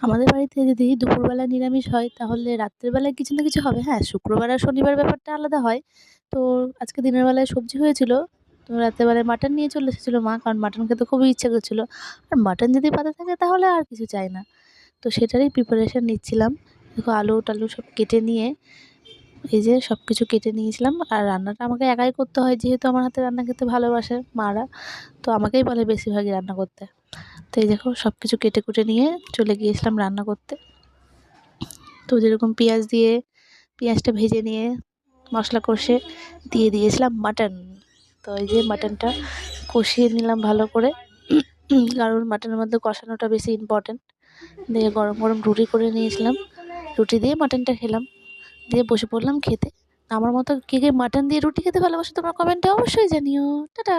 আমাদের বাড়িতে যদি দুপুরবেলা নিরামিষ হয় তাহলে রাত্রের বেলায় কিছু না কিছু হবে। হ্যাঁ, শুক্রবার আর শনিবার ব্যাপারটা আলাদা হয়। তো আজকে দিনের বেলায় সবজি হয়েছিল। তো রাতের বেলায় মাটন নিয়ে চলে এসেছিল মা, কারণ মাটন খেতে খুবই ইচ্ছে করছিল। আর মাটন যদি পাতে থাকে তাহলে আর কিছু চাই না। তো সেটারই প্রিপারেশন নিচ্ছিলাম। দেখো আলু-টালু সব কেটে নিয়ে এই যে সব কিছু কেটে নিয়েছিলাম। আর রান্নাটা আমাকে একাই করতে হয়, যেহেতু আমার হাতে রান্না খেতে ভালোবাসে মারা। তো আমাকেই বলে বেশিরভাগই রান্না করতে। তো এই দেখো সব কিছু কেটে কুটে নিয়ে চলে গিয়েছিলাম রান্না করতে। তো যেরকম পেঁয়াজ দিয়ে পেঁয়াজটা ভেজে নিয়ে মশলা কষে দিয়ে দিয়েছিলাম মাটন। তো এই যে মাটনটা কষিয়ে নিলাম ভালো করে, কারণ মাটনের মধ্যে কষানোটা বেশি ইম্পর্ট্যান্ট। দিয়ে গরম গরম রুটি করে নিয়েছিলাম, রুটি দিয়ে মাটনটা খেলাম, দিয়ে বসে পড়লাম খেতে। আমার মতো কে কে মাটন দিয়ে রুটি খেতে ভালোবাসো তোমরা কমেন্টে অবশ্যই জানিও। টাটা।